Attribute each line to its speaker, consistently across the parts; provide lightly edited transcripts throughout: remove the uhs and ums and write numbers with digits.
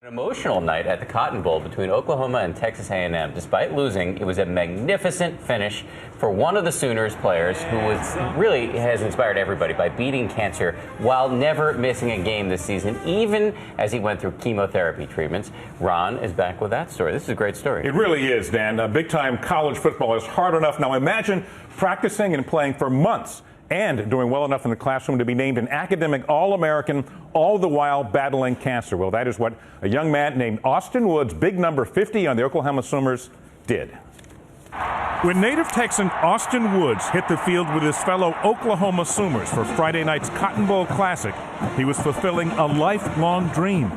Speaker 1: An emotional night at the Cotton Bowl between Oklahoma and Texas A&M. Despite losing, it was a magnificent finish for one of the Sooners players who really has inspired everybody by beating cancer while never missing a game this season, even as he went through chemotherapy treatments. Ron is back with that story. This is a great story.
Speaker 2: It really is, Dan. Big-time college football is hard enough. Now imagine practicing and playing for months and doing well enough in the classroom to be named an academic All-American, all the while battling cancer. Well, that is what a young man named Austin Woods, big number 50 on the Oklahoma Sooners, did.
Speaker 3: When native Texan Austin Woods hit the field with his fellow Oklahoma Sooners for Friday night's Cotton Bowl Classic, he was fulfilling a lifelong dream.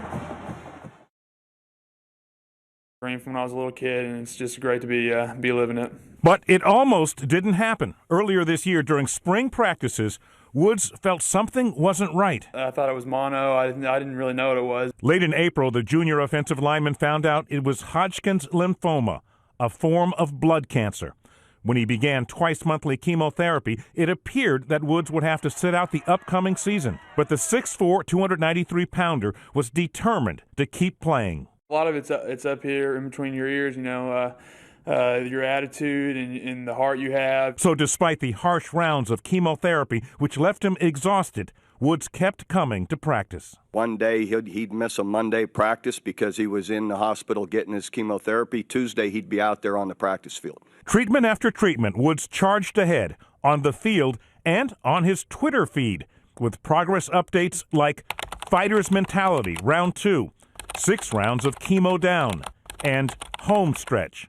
Speaker 4: Dream from when I was a little kid, and it's just great to be living it.
Speaker 3: But it almost didn't happen. Earlier this year, during spring practices, Woods felt something wasn't right.
Speaker 4: I thought it was mono. I didn't really know what it was.
Speaker 3: Late in April, the junior offensive lineman found out it was Hodgkin's lymphoma, a form of blood cancer. When he began twice-monthly chemotherapy, it appeared that Woods would have to sit out the upcoming season. But the 6'4", 293-pounder was determined to keep playing.
Speaker 4: A lot of it's up here in between your ears, your attitude and the heart you have.
Speaker 3: So despite the harsh rounds of chemotherapy, which left him exhausted, Woods kept coming to practice.
Speaker 5: One day he'd miss a Monday practice because he was in the hospital getting his chemotherapy. Tuesday he'd be out there on the practice field.
Speaker 3: Treatment after treatment, Woods charged ahead on the field and on his Twitter feed with progress updates like fighter's mentality, round 2, 6 rounds of chemo down, and home stretch.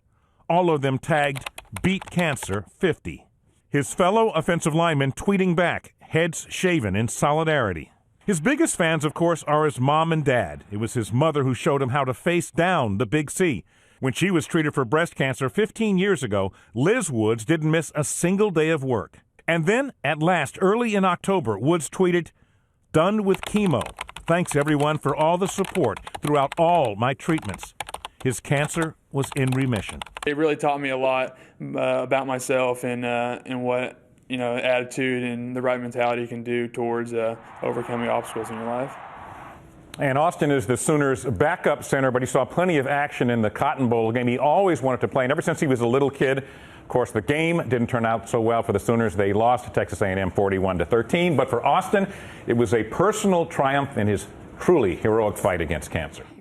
Speaker 3: All of them tagged Beat Cancer 50. His fellow offensive linemen tweeting back, heads shaven in solidarity. His biggest fans, of course, are his mom and dad. It was his mother who showed him how to face down the big C. When she was treated for breast cancer 15 years ago, Liz Woods didn't miss a single day of work. And then, at last, early in October, Woods tweeted, "Done with chemo. Thanks, everyone, for all the support throughout all my treatments." His cancer was in remission.
Speaker 4: It really taught me a lot about myself and what attitude and the right mentality you can do towards overcoming obstacles in your life.
Speaker 2: And Austin is the Sooners' backup center, but he saw plenty of action in the Cotton Bowl game. He always wanted to play, and ever since he was a little kid. Of course, the game didn't turn out so well for the Sooners. They lost to Texas A&M 41-13. But for Austin, it was a personal triumph in his truly heroic fight against cancer.